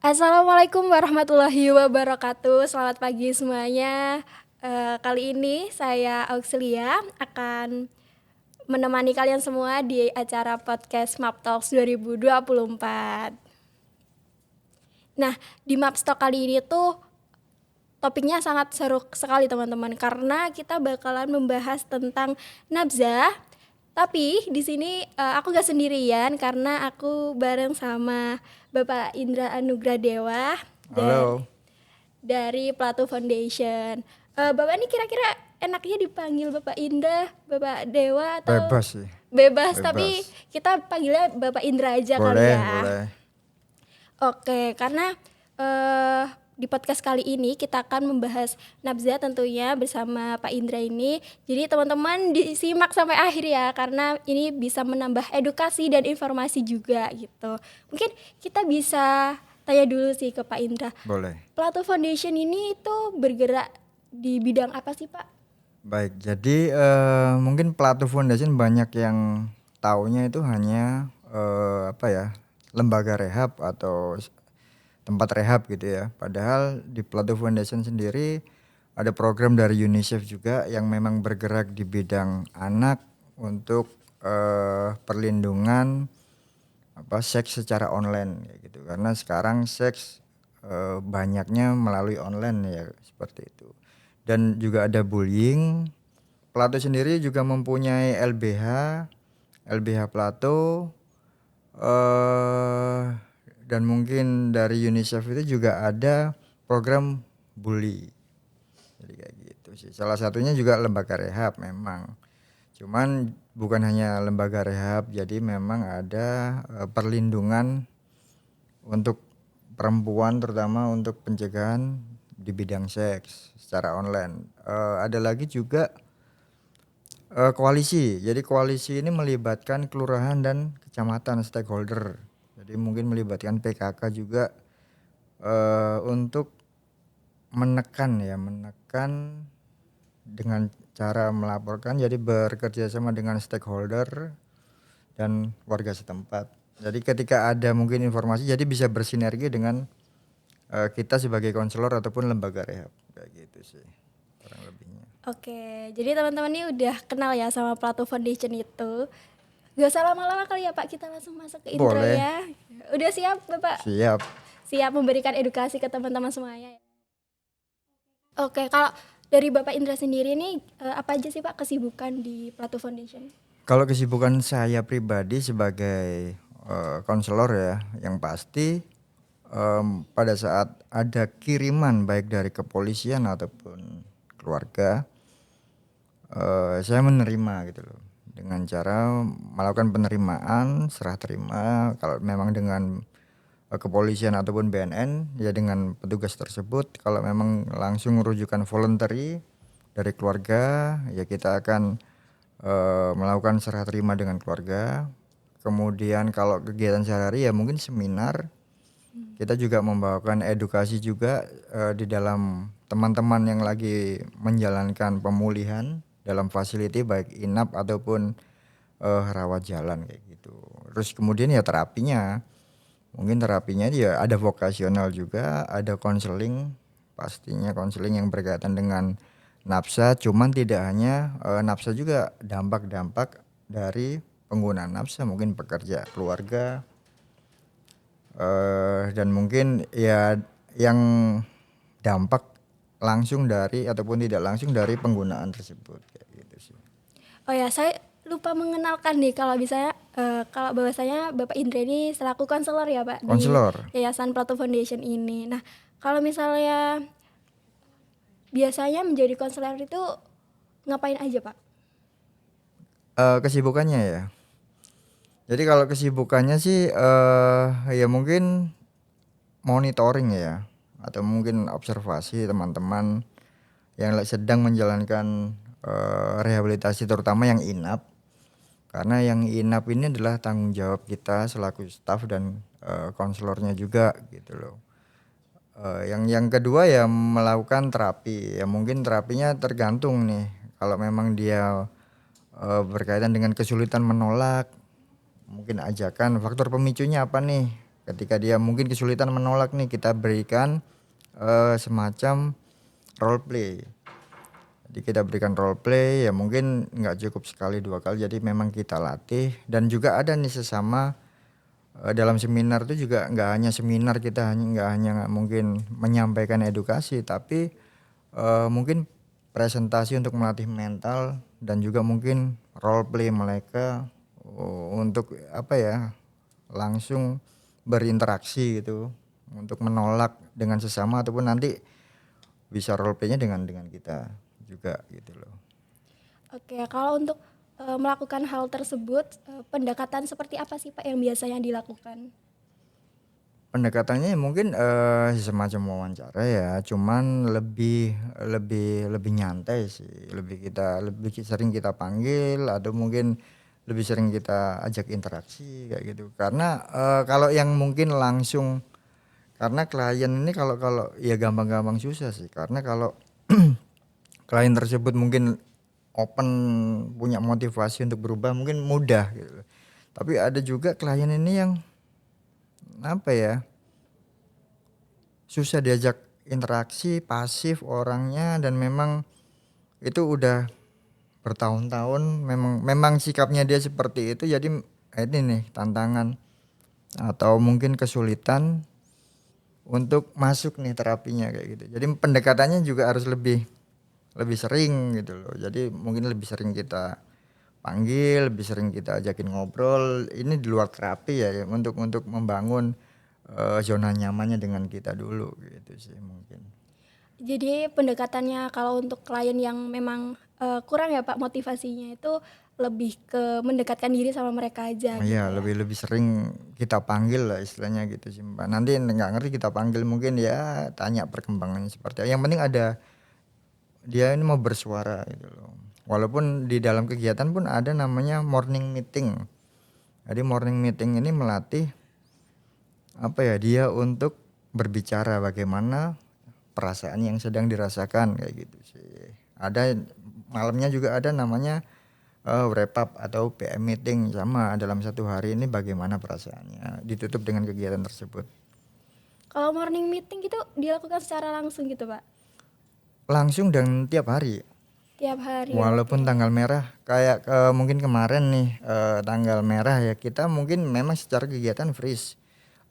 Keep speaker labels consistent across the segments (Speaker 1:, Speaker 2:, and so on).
Speaker 1: Assalamualaikum warahmatullahi wabarakatuh. Selamat pagi semuanya. Kali ini saya Auxilia akan menemani kalian semua di acara podcast Map Talks 2024. Nah, di Map Talk kali ini tuh topiknya sangat seru sekali teman-teman karena kita bakalan membahas tentang nabzah. Tapi di sini aku gak sendirian karena aku bareng sama Bapak Indra Anugrah Dewa
Speaker 2: Halo,
Speaker 1: dari Plato Foundation. Bapak ini kira-kira enaknya dipanggil Bapak Indra, Bapak Dewa atau
Speaker 2: bebas sih,
Speaker 1: bebas? Tapi
Speaker 2: bebas.
Speaker 1: kita panggilnya Bapak Indra aja kali
Speaker 2: Boleh,
Speaker 1: ya.
Speaker 2: boleh.
Speaker 1: Oke, karena di podcast kali ini kita akan membahas nabzah tentunya bersama Pak Indra ini. Jadi teman-teman disimak sampai akhir ya karena ini bisa menambah edukasi dan informasi juga gitu. Mungkin kita bisa tanya dulu sih ke Pak Indra.
Speaker 2: Boleh.
Speaker 1: Plato Foundation ini itu bergerak di bidang apa sih Pak?
Speaker 2: Baik, jadi mungkin Plato Foundation banyak yang taunya itu hanya apa ya, lembaga rehab atau tempat rehab gitu ya. Padahal di Plato Foundation sendiri ada program dari UNICEF juga yang memang bergerak di bidang anak untuk perlindungan seks secara online kayak gitu. Karena sekarang seks banyaknya melalui online ya seperti itu. Dan juga ada bullying. Plato sendiri juga mempunyai LBH Plato, dan mungkin dari UNICEF itu juga ada program bully. Jadi kayak gitu sih. Salah satunya juga lembaga rehab memang. Cuman bukan hanya lembaga rehab, jadi memang ada perlindungan untuk perempuan terutama untuk pencegahan di bidang seks secara online. Ada lagi juga koalisi. Jadi koalisi ini melibatkan kelurahan dan kecamatan stakeholder. Jadi mungkin melibatkan PKK juga untuk menekan dengan cara melaporkan. Jadi bekerja sama dengan stakeholder dan warga setempat. Jadi ketika ada mungkin informasi, jadi bisa bersinergi dengan kita sebagai konselor ataupun lembaga rehab kayak gitu sih kurang lebihnya.
Speaker 1: Oke, jadi teman-teman ini udah kenal ya sama Plato Foundation itu. Gak usah lama-lama kali ya Pak, kita langsung masuk ke intro
Speaker 2: Boleh,
Speaker 1: ya. Udah siap Bapak?
Speaker 2: siap.
Speaker 1: Siap memberikan edukasi ke teman-teman semuanya. Oke, kalau dari Bapak Indra sendiri nih apa aja sih Pak kesibukan di Plato Foundation?
Speaker 2: Kalau kesibukan saya pribadi sebagai konselor ya, yang pasti pada saat ada kiriman baik dari kepolisian ataupun keluarga, saya menerima gitu loh, dengan cara melakukan penerimaan serah terima. Kalau memang dengan kepolisian ataupun BNN ya dengan petugas tersebut. Kalau memang langsung rujukan voluntary dari keluarga ya kita akan melakukan serah terima dengan keluarga. Kemudian kalau kegiatan sehari-hari ya mungkin seminar. Kita juga membawakan edukasi juga di dalam teman-teman yang lagi menjalankan pemulihan dalam fasiliti baik inap ataupun rawat jalan kayak gitu. Terus kemudian ya terapinya. Mungkin terapinya dia ada vokasional juga, ada konseling, pastinya konseling yang berkaitan dengan nafsa. Cuman tidak hanya nafsa, juga dampak-dampak dari penggunaan nafsa, mungkin pekerja keluarga, dan mungkin ya yang dampak langsung dari ataupun tidak langsung dari penggunaan tersebut kayak gitu sih.
Speaker 1: Oh ya, saya lupa mengenalkan nih kalau misalnya kalau bahwasanya Bapak Indra ini selaku konselor ya Pak di
Speaker 2: Konselor.
Speaker 1: Yayasan Plato Foundation ini. Nah, kalau misalnya biasanya menjadi konselor itu ngapain aja Pak?
Speaker 2: Kesibukannya ya. Jadi kalau kesibukannya sih ya mungkin monitoring ya, atau mungkin observasi teman-teman yang sedang menjalankan rehabilitasi terutama yang inap. Karena yang inap ini adalah tanggung jawab kita selaku staf dan konselornya juga gitu loh. Yang kedua ya melakukan terapi. Ya mungkin terapinya tergantung nih. Kalau memang dia berkaitan dengan kesulitan menolak, mungkin ajakan faktor pemicunya apa nih? Ketika dia mungkin kesulitan menolak nih, kita berikan semacam role play. Jadi kita berikan role play, ya mungkin nggak cukup sekali 2 kali, jadi memang kita latih. Dan juga ada nih sesama dalam seminar itu juga nggak hanya seminar, kita nggak hanya mungkin menyampaikan edukasi, tapi mungkin presentasi untuk melatih mental, dan juga mungkin role play mereka untuk apa ya, langsung berinteraksi gitu, untuk menolak dengan sesama ataupun nanti bisa role play-nya dengan kita juga gitu loh.
Speaker 1: Oke, kalau untuk melakukan hal tersebut, pendekatan seperti apa sih Pak yang biasanya dilakukan?
Speaker 2: Pendekatannya mungkin semacam wawancara ya, cuman lebih lebih lebih nyantai sih, lebih sering kita panggil atau mungkin lebih sering kita ajak interaksi kayak gitu. Karena kalau yang mungkin langsung, karena klien ini kalau kalau ya gampang-gampang susah sih, karena kalau klien tersebut mungkin open, punya motivasi untuk berubah, mungkin mudah gitu. Tapi ada juga klien ini yang apa ya, susah diajak interaksi, pasif orangnya, dan memang itu udah bertahun-tahun memang memang sikapnya dia seperti itu. Jadi ini nih tantangan atau mungkin kesulitan untuk masuk nih terapinya kayak gitu. Jadi pendekatannya juga harus lebih lebih sering gitu loh. Jadi mungkin lebih sering kita panggil, lebih sering kita ajakin ngobrol. Ini di luar terapi ya, untuk membangun zona nyamannya dengan kita dulu gitu sih mungkin.
Speaker 1: Jadi pendekatannya kalau untuk klien yang memang kurang ya Pak motivasinya itu lebih ke mendekatkan diri sama mereka aja gitu
Speaker 2: Iya,
Speaker 1: ya.
Speaker 2: lebih sering kita panggil lah istilahnya gitu sih Mbak. Nanti nggak ngerti kita panggil, mungkin ya tanya perkembangannya seperti apa. Yang penting ada dia ini mau bersuara gitu loh. Walaupun di dalam kegiatan pun ada namanya morning meeting. Jadi morning meeting ini melatih apa ya, dia untuk berbicara bagaimana perasaan yang sedang dirasakan kayak gitu sih. Ada malamnya juga ada namanya wrap up atau PM meeting, sama dalam satu hari ini bagaimana perasaannya, ditutup dengan kegiatan tersebut.
Speaker 1: Kalau morning meeting gitu dilakukan secara langsung gitu Pak?
Speaker 2: Langsung dan tiap hari.
Speaker 1: Tiap hari, oke.
Speaker 2: Walaupun tanggal merah kayak mungkin kemarin nih tanggal merah ya, kita mungkin memang secara kegiatan freeze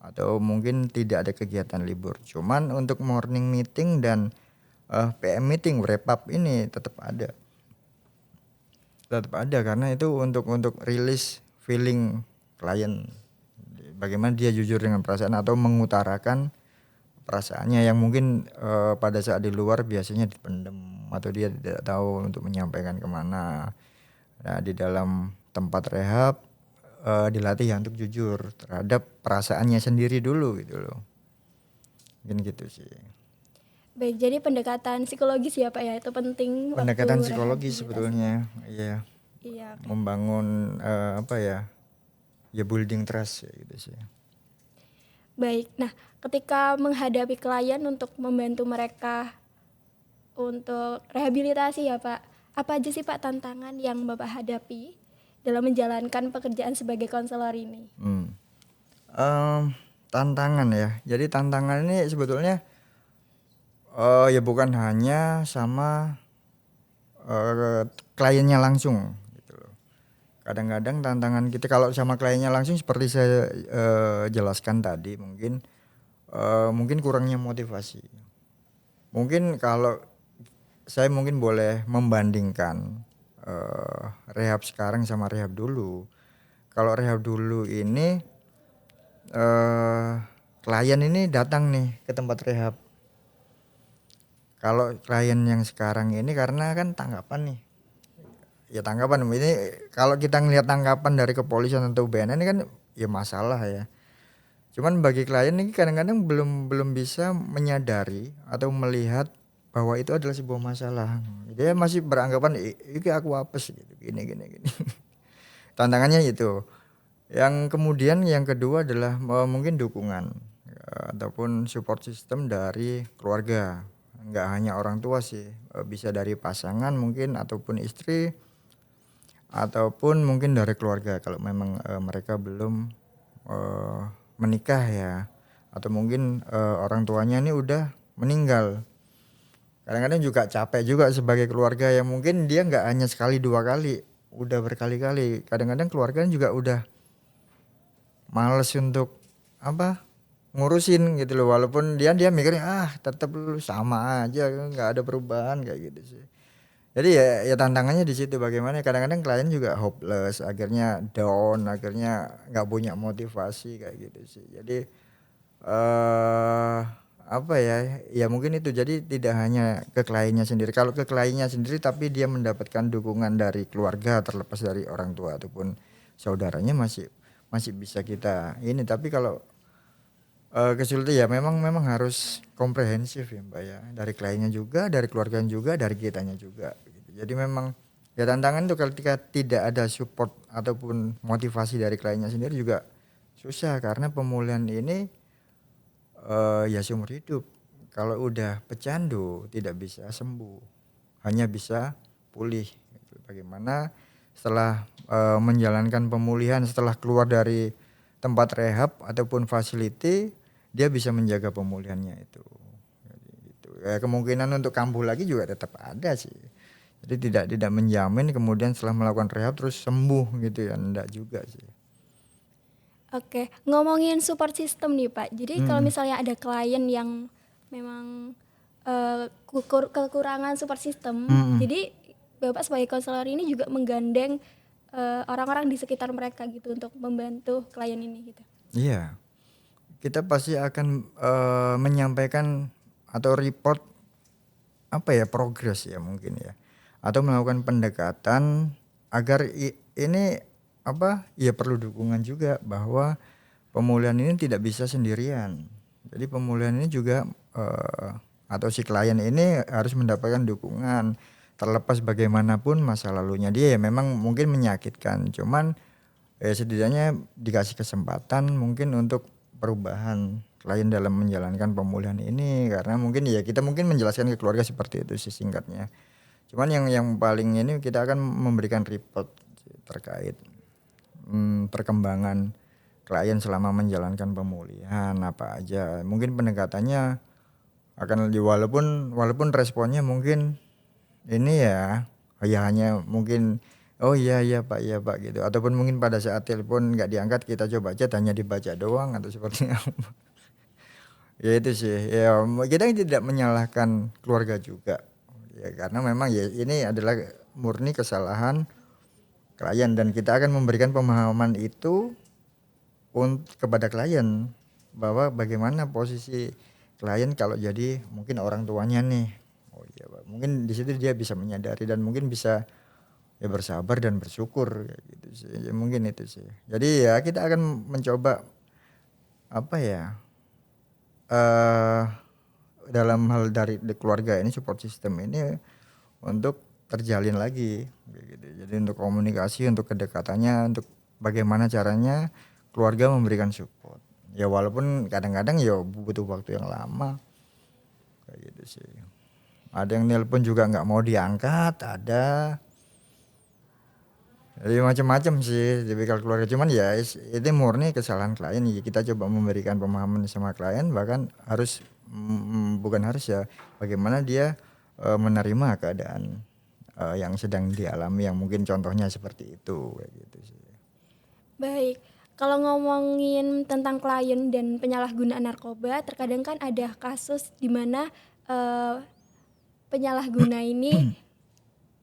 Speaker 2: atau mungkin tidak ada kegiatan libur. Cuman untuk morning meeting dan PM meeting wrap up ini tetap ada. Tetap ada karena itu untuk rilis feeling klien. Bagaimana dia jujur dengan perasaan atau mengutarakan perasaannya yang mungkin pada saat di luar biasanya dipendam atau dia tidak tahu untuk menyampaikan kemana. Nah di dalam tempat rehab dilatih ya untuk jujur terhadap perasaannya sendiri dulu gitu loh. Mungkin gitu sih.
Speaker 1: Baik, jadi pendekatan psikologis ya Pak ya itu penting waktu
Speaker 2: Pendekatan psikologis
Speaker 1: rehabilitasi.
Speaker 2: sebetulnya, iya,
Speaker 1: Iya, oke.
Speaker 2: membangun apa ya, ya building trust ya gitu sih.
Speaker 1: Baik. Nah, ketika menghadapi klien untuk membantu mereka untuk rehabilitasi ya Pak, apa aja sih Pak tantangan yang Bapak hadapi dalam menjalankan pekerjaan sebagai konselor ini?
Speaker 2: Em, Tantangan ya. Jadi tantangan ini sebetulnya ya bukan hanya sama kliennya langsung gitu loh. Kadang-kadang tantangan kita kalau sama kliennya langsung seperti saya jelaskan tadi, mungkin kurangnya motivasi. Mungkin kalau saya mungkin boleh membandingkan rehab sekarang sama rehab dulu. Kalau rehab dulu ini klien ini datang nih ke tempat rehab. Kalau klien yang sekarang ini karena kan tanggapan nih, ya tanggapan ini kalau kita ngelihat tanggapan dari kepolisian atau BNN ini kan ya masalah ya. Cuman bagi klien ini kadang-kadang belum bisa menyadari atau melihat bahwa itu adalah sebuah masalah. Dia masih beranggapan ini aku apes gitu, gini. Tantangannya itu. Yang kemudian yang kedua adalah mungkin dukungan ataupun support system dari keluarga. Enggak hanya orang tua sih, bisa dari pasangan mungkin ataupun istri ataupun mungkin dari keluarga kalau memang mereka belum menikah ya, atau mungkin orang tuanya ini udah meninggal. Kadang-kadang juga capek juga sebagai keluarga yang mungkin dia nggak hanya sekali dua kali, udah berkali-kali. Kadang-kadang keluarga juga udah males untuk apa ngurusin gitu loh, walaupun dia mikirnya tetap lu sama aja nggak ada perubahan kayak gitu sih. Jadi ya tantangannya di situ, bagaimana kadang-kadang klien juga hopeless, akhirnya down, akhirnya nggak punya motivasi kayak gitu sih. Jadi apa ya, ya mungkin itu, jadi tidak hanya ke kliennya sendiri. Kalau ke kliennya sendiri tapi dia mendapatkan dukungan dari keluarga, terlepas dari orang tua ataupun saudaranya, masih masih bisa kita ini. Tapi kalau kesulitan ya memang harus komprehensif ya Mbak ya, dari kliennya juga, dari keluarganya juga, dari kitanya juga gitu. Jadi memang ya tantangan itu ketika tidak ada support ataupun motivasi dari kliennya sendiri juga susah, karena pemulihan ini ya seumur hidup. Kalau udah pecandu tidak bisa sembuh, hanya bisa pulih gitu. Bagaimana setelah menjalankan pemulihan, setelah keluar dari tempat rehab ataupun facility, dia bisa menjaga pemulihannya itu. Jadi gitu. Ya, kemungkinan untuk kambuh lagi juga tetap ada sih. Jadi tidak menjamin kemudian setelah melakukan rehab terus sembuh gitu ya, enggak juga sih.
Speaker 1: Oke, ngomongin support system nih Pak. Jadi kalau
Speaker 2: Mm-mm.
Speaker 1: misalnya ada klien yang memang kekurangan support system,
Speaker 2: Mm-mm.
Speaker 1: jadi Bapak sebagai konselor ini juga menggandeng orang-orang di sekitar mereka gitu untuk membantu klien ini gitu.
Speaker 2: Iya, kita pasti akan menyampaikan atau report apa ya, progres ya mungkin ya, atau melakukan pendekatan agar ini apa ya, perlu dukungan juga bahwa pemulihan ini tidak bisa sendirian. Jadi pemulihan ini juga atau si klien ini harus mendapatkan dukungan, terlepas bagaimanapun masa lalunya dia ya memang mungkin menyakitkan, cuman setidaknya dikasih kesempatan mungkin untuk perubahan klien dalam menjalankan pemulihan ini, karena mungkin ya kita mungkin menjelaskan ke keluarga seperti itu sih singkatnya. Cuman yang paling ini kita akan memberikan report terkait perkembangan klien selama menjalankan pemulihan apa aja. Mungkin pendekatannya akan walaupun responnya mungkin ini ya, ya hanya mungkin oh iya Pak gitu, ataupun mungkin pada saat telepon nggak diangkat kita coba chat hanya dibaca doang atau seperti apa. Ya itu sih ya, kita tidak menyalahkan keluarga juga ya, karena memang ya ini adalah murni kesalahan klien, dan kita akan memberikan pemahaman itu kepada klien bahwa bagaimana posisi klien kalau jadi mungkin orang tuanya nih. Oh iya Pak, mungkin di situ dia bisa menyadari dan mungkin bisa ya bersabar dan bersyukur kayak gitu sih. Ya, mungkin itu sih. Jadi ya kita akan mencoba apa ya, eh dalam hal dari keluarga ini, support system ini untuk terjalin lagi kayak gitu. Jadi untuk komunikasi, untuk kedekatannya, untuk bagaimana caranya keluarga memberikan support. Ya walaupun kadang-kadang ya butuh waktu yang lama kayak gitu sih. Ada yang nelpon juga nggak mau diangkat, ada. Jadi macam-macam sih tipikal keluarga, cuman ya itu murni kesalahan klien ya, kita coba memberikan pemahaman sama klien, bahkan harus bukan harus ya, bagaimana dia menerima keadaan yang sedang dialami, yang mungkin contohnya seperti itu kayak gitu sih.
Speaker 1: Baik, kalau ngomongin tentang klien dan penyalahgunaan narkoba, terkadang kan ada kasus di mana penyalahguna ini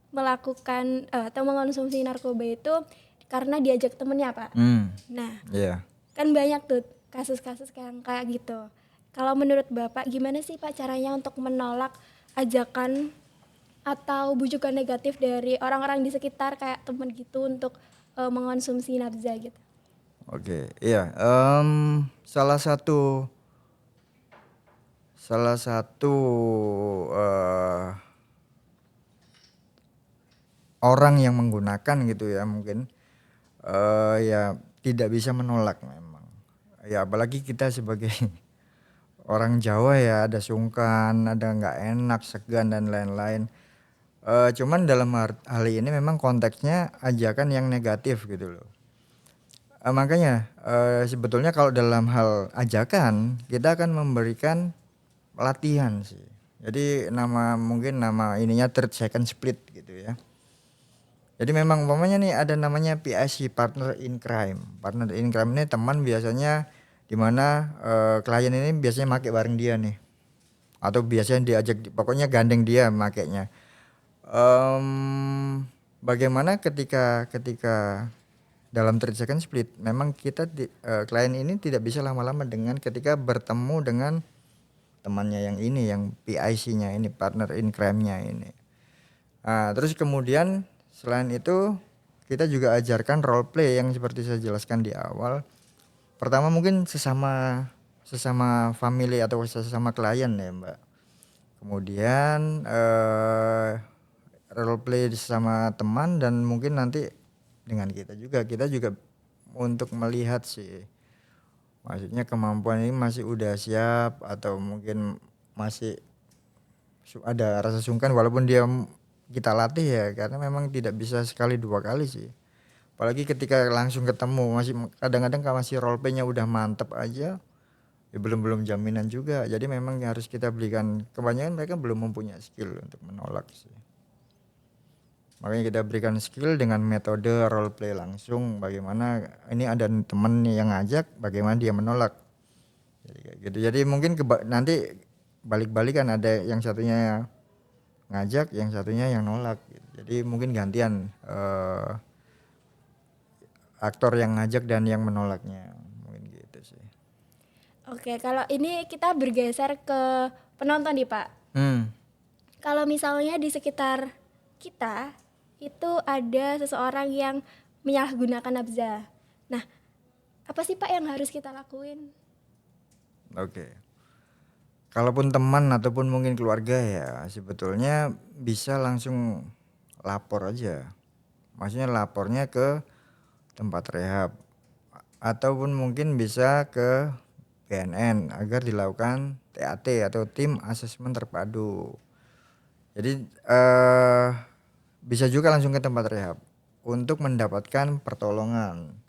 Speaker 1: melakukan atau mengonsumsi narkoba itu karena diajak temennya Pak. Nah,
Speaker 2: Iya.
Speaker 1: kan banyak tuh kasus-kasus kayak gitu. Kalau menurut Bapak gimana sih Pak caranya untuk menolak ajakan atau bujukan negatif dari orang-orang di sekitar kayak temen gitu untuk mengonsumsi nafza gitu?
Speaker 2: Oke, iya. Salah satu eh, orang yang menggunakan gitu ya mungkin ya tidak bisa menolak memang. Ya apalagi kita sebagai orang Jawa ya, ada sungkan, ada nggak enak, segan dan lain-lain. Cuman dalam hal ini memang konteksnya ajakan yang negatif gitu loh. Makanya sebetulnya kalau dalam hal ajakan kita akan memberikan pelatihan sih. Jadi mungkin nama ininya third second split gitu ya. Jadi memang umpamanya nih ada namanya PIC, partner in crime. Partner in crime ini teman biasanya di mana klien ini biasanya make bareng dia nih. Atau biasanya diajak pokoknya gandeng dia makainya. Bagaimana ketika dalam 30 second split memang klien ini tidak bisa lama-lama dengan ketika bertemu dengan temannya yang ini, yang PIC-nya ini, partner in crime-nya ini. Nah, terus kemudian selain itu kita juga ajarkan role play yang seperti saya jelaskan di awal. Pertama mungkin sesama family atau sesama klien ya Mbak. Kemudian role play sama teman dan mungkin nanti dengan kita juga untuk melihat sih, maksudnya kemampuan ini masih udah siap atau mungkin masih ada rasa sungkan walaupun kita latih ya, karena memang tidak bisa sekali dua kali sih, apalagi ketika langsung ketemu masih kadang-kadang kalau masih role play-nya udah mantep aja ya belum jaminan juga. Jadi memang harus kita berikan, kebanyakan mereka belum mempunyai skill untuk menolak sih. Makanya kita berikan skill dengan metode role play langsung, bagaimana ini ada temen yang ngajak, bagaimana dia menolak. Jadi kayak gitu. Jadi mungkin nanti balik-balikan, ada yang satunya ngajak, yang satunya yang nolak gitu. Jadi mungkin gantian aktor yang ngajak dan yang menolaknya. Mungkin gitu sih.
Speaker 1: Oke, kalau ini kita bergeser ke penonton nih Pak. Kalau misalnya di sekitar kita itu ada seseorang yang menyalahgunakan nafza. Nah, apa sih Pak yang harus kita lakuin?
Speaker 2: Oke. Kalaupun teman ataupun mungkin keluarga ya sebetulnya bisa langsung lapor aja. Maksudnya lapornya ke tempat rehab ataupun mungkin bisa ke BNN agar dilakukan TAT atau tim asesmen terpadu. Jadi bisa juga langsung ke tempat rehab untuk mendapatkan pertolongan.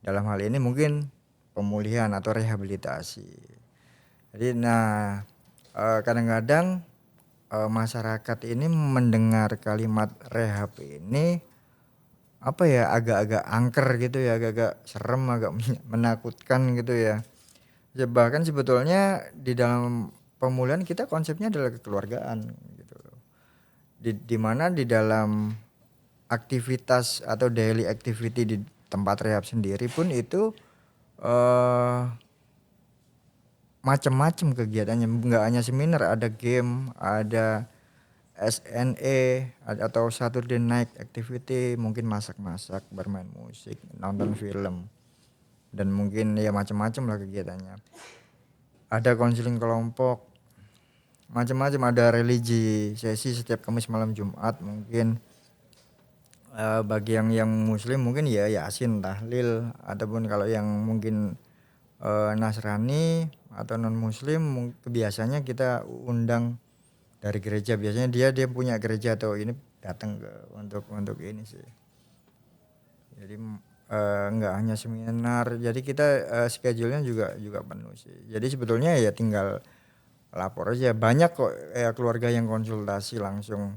Speaker 2: Dalam hal ini mungkin pemulihan atau rehabilitasi. Jadi kadang-kadang masyarakat ini mendengar kalimat rehab ini apa ya, agak-agak angker gitu ya, agak-agak serem, agak menakutkan gitu ya. Bahkan sebetulnya di dalam pemulihan kita konsepnya adalah kekeluargaan gitu. Di mana di dalam aktivitas atau daily activity di tempat rehab sendiri pun itu macam-macam kegiatannya, nggak hanya seminar, ada game, ada SNE atau Saturday night activity, mungkin masak-masak, bermain musik, nonton film, dan mungkin ya macam-macam lah kegiatannya. Ada konseling kelompok, macam-macam, ada religi sesi setiap Kamis malam Jumat mungkin. Bagi yang muslim mungkin ya yasin, tahlil, ataupun kalau yang mungkin Nasrani atau non muslim biasanya kita undang dari gereja, biasanya dia punya gereja atau ini datang untuk ini sih. Jadi nggak hanya seminar, jadi kita schedule-nya juga penuh sih. Jadi sebetulnya ya tinggal lapor aja, banyak kok keluarga yang konsultasi langsung.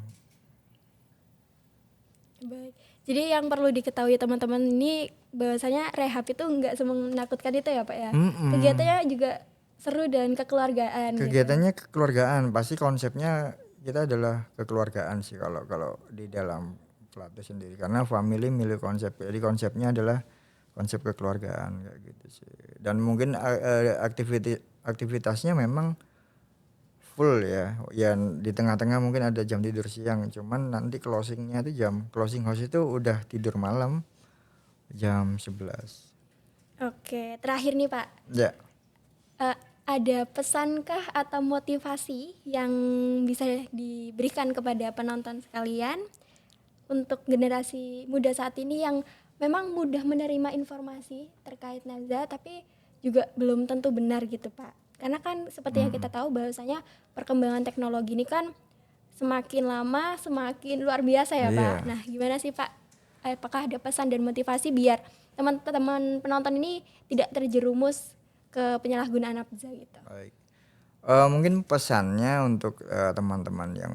Speaker 1: Baik. Jadi yang perlu diketahui teman-teman ini bahwasanya rehab itu nggak semenakutkan itu ya Pak ya. Kegiatannya juga seru dan kekeluargaan.
Speaker 2: Kegiatannya gitu. Kekeluargaan, pasti konsepnya kita adalah kekeluargaan sih kalau di dalam Plato sendiri, karena family milik konsep. Jadi konsepnya adalah konsep kekeluargaan kayak gitu sih. Dan mungkin aktivitasnya memang full ya. Yang di tengah-tengah mungkin ada jam tidur siang, cuman nanti closing house itu udah tidur malam jam 11.
Speaker 1: Oke, terakhir nih Pak.
Speaker 2: Ya.
Speaker 1: Ada pesankah atau motivasi yang bisa diberikan kepada penonton sekalian untuk generasi muda saat ini yang memang mudah menerima informasi terkait nafza tapi juga belum tentu benar gitu Pak? Karena kan seperti yang kita tahu bahwasanya perkembangan teknologi ini kan semakin lama semakin luar biasa ya Pak. Nah, gimana sih Pak? Apakah ada pesan dan motivasi biar teman-teman penonton ini tidak terjerumus ke penyalahgunaan nafza gitu.
Speaker 2: Baik. Mungkin pesannya untuk teman-teman yang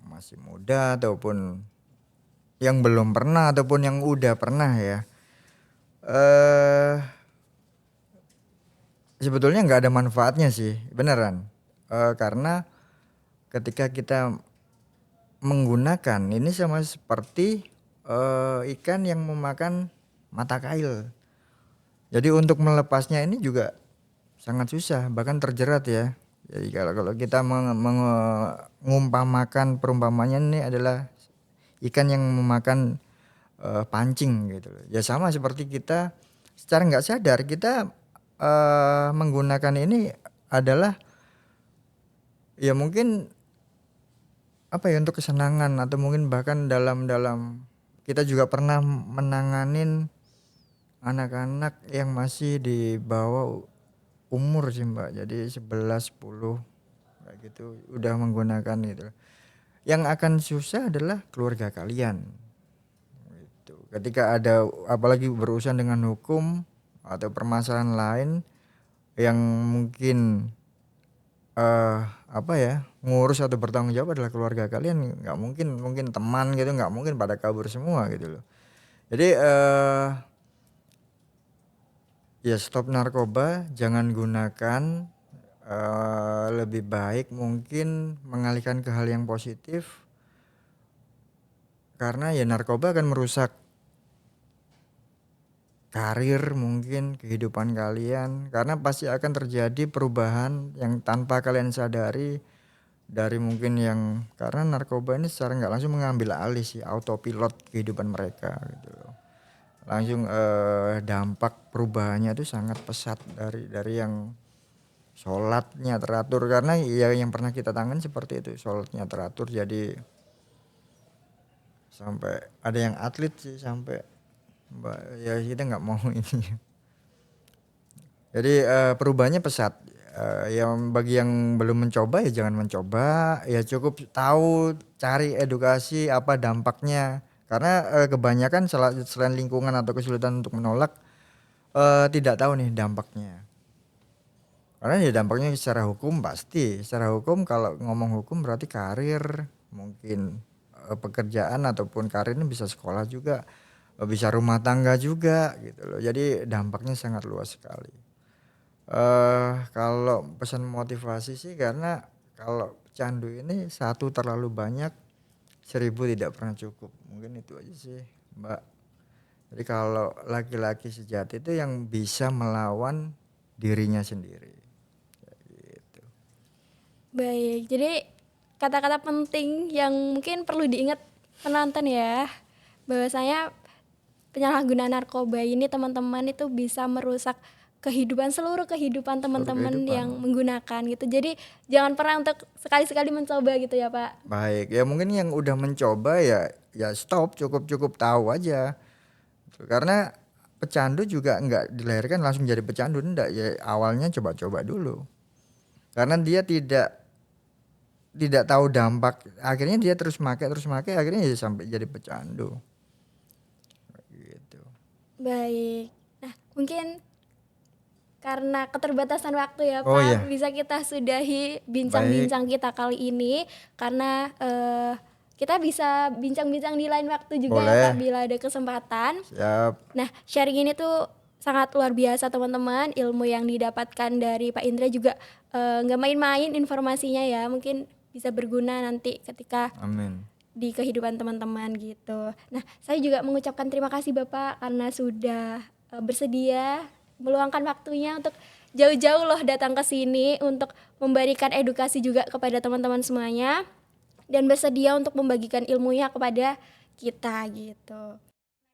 Speaker 2: masih muda ataupun yang belum pernah ataupun yang udah pernah ya. Sebetulnya nggak ada manfaatnya sih, beneran. Karena ketika kita menggunakan ini sama seperti ikan yang memakan mata kail. Jadi untuk melepasnya ini juga sangat susah, bahkan terjerat ya. Jadi kalau kita mengumpamakan perumpamannya ini adalah ikan yang memakan pancing gitu loh. Ya sama seperti kita secara nggak sadar kita menggunakan ini adalah ya mungkin apa ya untuk kesenangan atau mungkin bahkan dalam kita juga pernah menanganin anak-anak yang masih di bawah umur sih Mbak, jadi 11, 10 kayak gitu udah menggunakan gitu. Yang akan susah adalah keluarga kalian gitu. Ketika ada apalagi berurusan dengan hukum atau permasalahan lain yang mungkin apa ya ngurus atau bertanggung jawab adalah keluarga kalian, nggak mungkin teman gitu, nggak mungkin pada kabur semua gitu loh. Jadi ya stop narkoba, jangan gunakan, lebih baik mungkin mengalihkan ke hal yang positif. Karena ya narkoba akan merusak karir mungkin, kehidupan kalian. Karena pasti akan terjadi perubahan yang tanpa kalian sadari dari mungkin yang karena narkoba ini secara nggak langsung mengambil alih sih autopilot kehidupan mereka gitu loh. Langsung dampak perubahannya itu sangat pesat dari yang sholatnya teratur karena ya yang pernah kita tangan seperti itu sholatnya teratur jadi sampai ada yang atlet sih sampai ya kita nggak mau ini jadi perubahannya pesat. Yang bagi yang belum mencoba ya jangan mencoba ya cukup tahu cari edukasi apa dampaknya karena kebanyakan selain lingkungan atau kesulitan untuk menolak tidak tahu nih dampaknya. Karena ya dampaknya secara hukum pasti. Secara hukum kalau ngomong hukum berarti karir, mungkin pekerjaan ataupun karir ini bisa sekolah juga, bisa rumah tangga juga gitu loh. Jadi dampaknya sangat luas sekali. Kalau pesan motivasi sih karena kalau candu ini satu terlalu banyak, 1000 tidak pernah cukup. Mungkin itu aja sih, Mbak. Jadi kalau laki-laki sejati itu yang bisa melawan dirinya sendiri. Gitu.
Speaker 1: Baik, jadi kata-kata penting yang mungkin perlu diingat penonton ya, bahwasanya penyalahgunaan narkoba ini teman-teman itu bisa merusak seluruh kehidupan teman-teman yang menggunakan gitu. Jadi jangan pernah untuk sekali-sekali mencoba gitu ya Pak.
Speaker 2: Baik, ya mungkin yang udah mencoba ya stop, cukup tahu aja. Karena pecandu juga enggak dilahirkan langsung jadi pecandu, enggak ya awalnya coba-coba dulu. Karena dia tidak tahu dampak, akhirnya dia terus make akhirnya ya sampai jadi pecandu. Gitu.
Speaker 1: Baik. Nah, mungkin karena keterbatasan waktu ya Pak,
Speaker 2: iya.
Speaker 1: bisa kita sudahi bincang-bincang kita kali ini karena kita bisa bincang-bincang di lain waktu juga ya Pak bila ada kesempatan.
Speaker 2: Siap.
Speaker 1: Nah, sharing ini tuh sangat luar biasa teman-teman, ilmu yang didapatkan dari Pak Indra juga nggak main-main informasinya ya, mungkin bisa berguna nanti ketika
Speaker 2: Amin.
Speaker 1: di kehidupan teman-teman gitu. Nah, saya juga mengucapkan terima kasih Bapak karena sudah bersedia meluangkan waktunya untuk jauh-jauh loh datang ke sini untuk memberikan edukasi juga kepada teman-teman semuanya dan bersedia untuk membagikan ilmunya kepada kita gitu.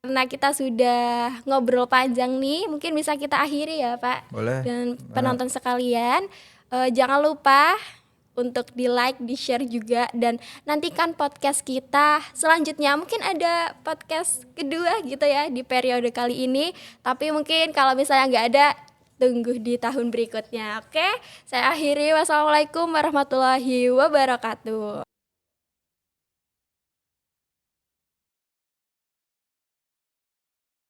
Speaker 1: Karena kita sudah ngobrol panjang nih, mungkin bisa kita akhiri ya Pak.
Speaker 2: Boleh.
Speaker 1: Dan penonton sekalian, jangan lupa untuk di like, di share juga dan nantikan podcast kita selanjutnya. Mungkin ada podcast kedua gitu ya di periode kali ini, tapi mungkin kalau misalnya nggak ada, tunggu di tahun berikutnya. Oke, saya akhiri. Wassalamualaikum warahmatullahi wabarakatuh.